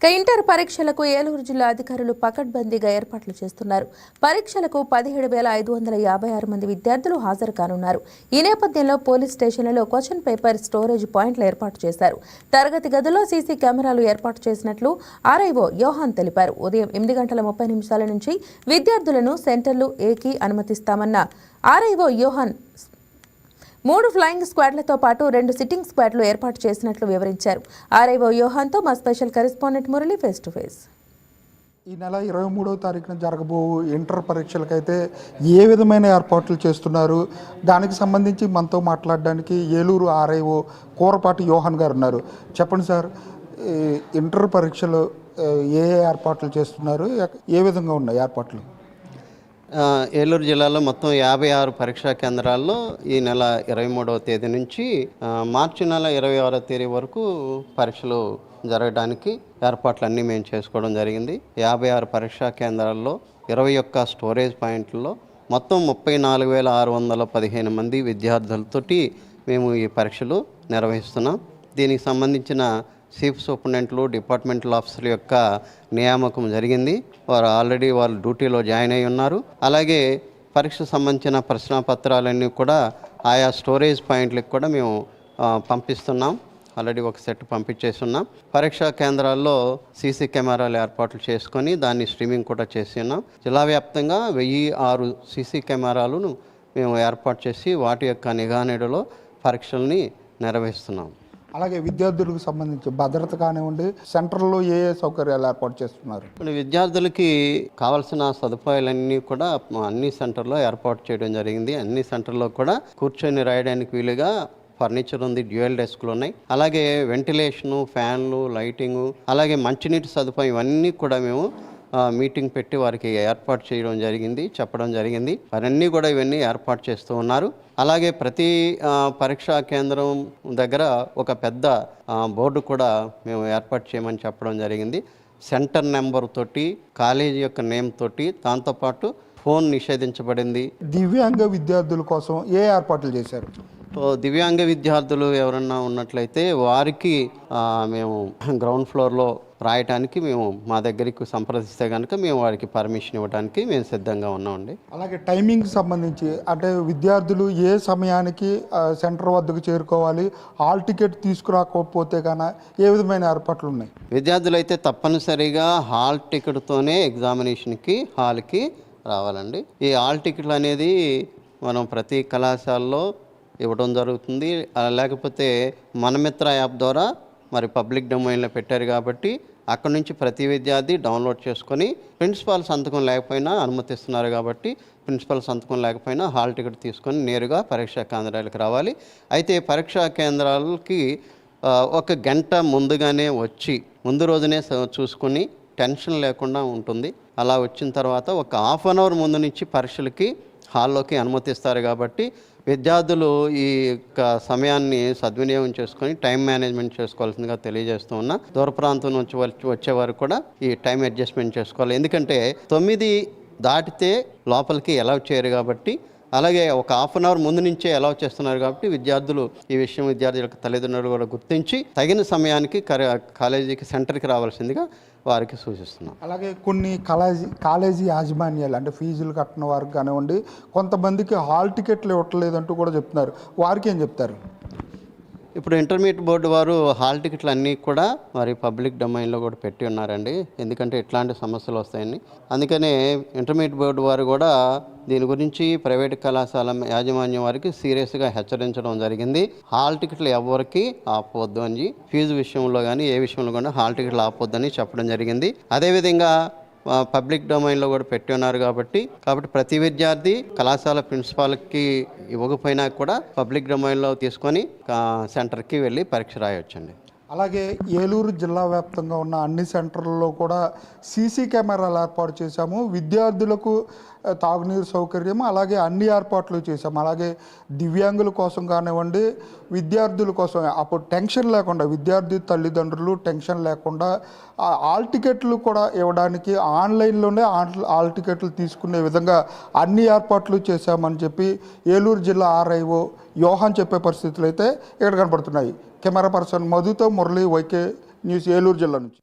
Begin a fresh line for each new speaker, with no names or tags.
Inter పరీక్షలకు ఏలూరు జిల్లా అధికారులు పకడ్బందీగా ఏర్పాట్లు చేస్తున్నారు. పరీక్షలకు 17,556 మంది విద్యార్థులు హాజరు కానున్నారు. ఈ నేపథ్యంలో పోలీస్ స్టేషన్లలో క్వశ్చన్ పేపర్ స్టోరేజ్ పాయింట్లు ఏర్పాటు చేశారు. తరగతి గదుల్లో సీసీ కెమెరాలు ఏర్పాటు చేసినట్లు ఆర్ఐఓ యోహాన్ తెలిపారు. ఉదయం 8:30 నుంచి విద్యార్థులను సెంటర్లు ఏకి అనుమతిస్తామన్న ఆర్ఐఓ యోహాన్ 3 ఫ్లయింగ్ స్క్వాడ్లతో పాటు 2 సిట్టింగ్ స్క్వాడ్లు ఏర్పాటు చేసినట్లు వివరించారు. ఆర్ఐఓ యోహాన్తో మా special correspondent Murali face to face.
ఈ నెల 23వ తారీఖున జరగబో ఇంటర్ పరీక్షలకైతే ఏ విధమైన ఏర్పాట్లు చేస్తున్నారు, దానికి సంబంధించి మనతో మాట్లాడడానికి ఏలూరు ఆర్ఐఓ కూరపాటి యోహాన్ గారు ఉన్నారు. చెప్పండి సార్, ఇంటర్ పరీక్షలు ఏ ఏర్పాట్లు చేస్తున్నారు, ఏ విధంగా ఉన్నాయి ఏర్పాట్లు?
ఏలూరు జిల్లాలో మొత్తం 56 పరీక్షా కేంద్రాల్లో ఈ నెల 23వ తేదీ నుంచి మార్చి నెల 26వ తేదీ వరకు పరీక్షలు జరగడానికి ఏర్పాట్లన్నీ మేము చేసుకోవడం జరిగింది. 56 పరీక్షా కేంద్రాల్లో 21 స్టోరేజ్ పాయింట్లలో మొత్తం 34,615 మంది విద్యార్థులతోటి మేము ఈ పరీక్షలు నిర్వహిస్తున్నాం. దీనికి సంబంధించిన చీఫ్ సూపరింటెండెంట్లు, డిపార్ట్మెంటల్ ఆఫీసర్ల యొక్క నియామకం జరిగింది. వారు ఆల్రెడీ వాళ్ళు డ్యూటీలో జాయిన్ అయి ఉన్నారు. అలాగే పరీక్షకు సంబంధించిన ప్రశ్నాపత్రాలన్నీ కూడా ఆయా స్టోరేజ్ పాయింట్లకు కూడా మేము పంపిస్తున్నాం. ఆల్రెడీ ఒక సెట్ పంపించేస్తున్నాం. పరీక్షా కేంద్రాల్లో సీసీ కెమెరాలు ఏర్పాట్లు చేసుకొని దాన్ని స్ట్రీమింగ్ కూడా చేసి ఉన్నాం. జిల్లా వ్యాప్తంగా 1006 సీసీ కెమెరాలను మేము ఏర్పాటు చేసి వాటి యొక్క నిఘా నీడలో పరీక్షల్ని నిర్వహిస్తున్నాం.
అలాగే విద్యార్థులకు సంబంధించి భద్రత కానివ్వండి, సెంటర్లో ఏ సౌకర్యాలు ఏర్పాటు చేస్తున్నారు?
ఇప్పుడు విద్యార్థులకి కావాల్సిన సదుపాయాలన్నీ కూడా అన్ని సెంటర్లో ఏర్పాటు చేయడం జరిగింది. అన్ని సెంటర్లో కూడా కూర్చొని రాయడానికి వీలుగా ఫర్నిచర్ ఉంది, డ్యూయల్ డెస్క్లు ఉన్నాయి. అలాగే వెంటిలేషను, ఫ్యాన్లు, లైటింగు, అలాగే మంచినీటి సదుపాయం ఇవన్నీ కూడా మేము మీటింగ్ పెట్టి వారికి ఏర్పాటు చేయడం జరిగింది, చెప్పడం జరిగింది. వారన్నీ కూడా ఇవన్నీ ఏర్పాటు చేస్తూ ఉన్నారు. అలాగే ప్రతి పరీక్షా కేంద్రం దగ్గర ఒక పెద్ద బోర్డు కూడా మేము ఏర్పాటు చేయమని చెప్పడం జరిగింది. సెంటర్ నెంబర్ తోటి, కాలేజీ యొక్క నేమ్ తోటి, దాంతోపాటు ఫోన్ నిషేధించబడింది.
దివ్యాంగ విద్యార్థుల కోసం ఏ ఏర్పాట్లు చేశారు?
దివ్యాంగ విద్యార్థులు ఎవరన్నా ఉన్నట్లయితే వారికి మేము గ్రౌండ్ ఫ్లోర్లో రాయటానికి మేము మా దగ్గరికి సంప్రదిస్తే కనుక మేము వారికి పర్మిషన్ ఇవ్వడానికి మేము సిద్ధంగా ఉన్నామండి.
అలాగే టైమింగ్కి సంబంధించి అంటే విద్యార్థులు ఏ సమయానికి సెంటర్ వద్దకు చేరుకోవాలి, హాల్ టికెట్ తీసుకురాకపోతే కన్నా ఏ విధమైన ఏర్పాట్లు ఉన్నాయి?
విద్యార్థులు అయితే తప్పనిసరిగా హాల్ టికెట్తోనే ఎగ్జామినేషన్కి హాల్కి రావాలండి. ఈ హాల్ టికెట్లు అనేది మనం ప్రతి కళాశాలలో ఇవ్వడం జరుగుతుంది. లేకపోతే మనమిత్ర యాప్ ద్వారా మరి పబ్లిక్ డొమైన్లో పెట్టారు కాబట్టి అక్కడ నుంచి ప్రతి విద్యార్థి డౌన్లోడ్ చేసుకొని ప్రిన్సిపాల్ సంతకం లేకపోయినా అనుమతిస్తున్నారు కాబట్టి ప్రిన్సిపాల్ సంతకం లేకపోయినా హాల్ టికెట్ తీసుకొని నేరుగా పరీక్షా కేంద్రాలకు రావాలి. అయితే పరీక్షా కేంద్రాలకి 1 గంట ముందుగానే వచ్చి ముందు రోజునే చూసుకొని టెన్షన్ లేకుండా ఉంటుంది. అలా వచ్చిన తర్వాత ఒక హాఫ్ అన్ అవర్ ముందు నుంచి పరీక్షలకి హాల్లోకి అనుమతిస్తారు కాబట్టి విద్యార్థులు ఈ యొక్క సమయాన్ని సద్వినియోగం చేసుకొని టైం మేనేజ్మెంట్ చేసుకోవాల్సిందిగా తెలియజేస్తూ ఉన్నా. దూర ప్రాంతం నుంచి వచ్చేవారు కూడా ఈ టైం అడ్జస్ట్మెంట్ చేసుకోవాలి. ఎందుకంటే 9 దాటితే లోపలికి అలౌ చేయరు కాబట్టి, అలాగే ఒక హాఫ్ అన్ అవర్ ముందు నుంచే అలౌ చేస్తున్నారు కాబట్టి విద్యార్థులు ఈ విషయం విద్యార్థులకు తల్లిదండ్రులు కూడా గుర్తించి తగిన సమయానికి కాలేజీకి సెంటర్కి రావాల్సిందిగా వారికి సూచిస్తున్నాం.
అలాగే కొన్ని కాలేజీ యాజమాన్యాలు అంటే ఫీజులు కట్టిన వారికి కానివ్వండి, కొంతమందికి హాల్ టికెట్లు ఇవ్వట్లేదంటూ కూడా చెప్తున్నారు. వారికి ఏం చెప్తారు?
ఇప్పుడు ఇంటర్మీడియట్ బోర్డు వారు హాల్ టికెట్లు అన్నీ కూడా మరి పబ్లిక్ డొమైన్లో కూడా పెట్టి ఉన్నారండి. ఎందుకంటే ఇట్లాంటి సమస్యలు వస్తాయని. అందుకనే ఇంటర్మీడియట్ బోర్డు వారు కూడా దీని గురించి ప్రైవేట్ కళాశాల యాజమాన్యం వారికి సీరియస్గా హెచ్చరించడం జరిగింది. హాల్ టికెట్లు ఎవరికి ఆపవద్దు అని, ఫీజు విషయంలో కానీ ఏ విషయంలో కూడా హాల్ టికెట్లు ఆపవద్దని చెప్పడం జరిగింది. అదేవిధంగా పబ్లిక్ డొమైన్లో కూడా పెట్టి ఉన్నారు కాబట్టి ప్రతి విద్యార్థి కళాశాల ప్రిన్సిపాల్కి ఇవ్వకపోయినా కూడా పబ్లిక్ డొమైన్లో తీసుకొని సెంటర్కి వెళ్ళి పరీక్ష రాయొచ్చండి.
అలాగే ఏలూరు జిల్లా వ్యాప్తంగా ఉన్న అన్ని సెంటర్లలో కూడా సీసీ కెమెరాలు ఏర్పాటు చేశాము. విద్యార్థులకు తాగునీరు సౌకర్యం అలాగే అన్ని ఏర్పాట్లు చేశాము. అలాగే దివ్యాంగుల కోసం కానివ్వండి, విద్యార్థుల కోసం అప్పుడు టెన్షన్ లేకుండా విద్యార్థి తల్లిదండ్రులు టెన్షన్ లేకుండా హాల్ టికెట్లు కూడా ఇవ్వడానికి ఆన్లైన్లోనే హాల్ టికెట్లు తీసుకునే విధంగా అన్ని ఏర్పాట్లు చేశామని చెప్పి ఏలూరు జిల్లా ఆర్ఐఓ యోహాన్ చెప్పే పరిస్థితులు అయితే ఇక్కడ కనపడుతున్నాయి. కెమెరా పర్సన్ మధుతో మురళి, వైకే న్యూస్, ఏలూరు జిల్లా నుంచి.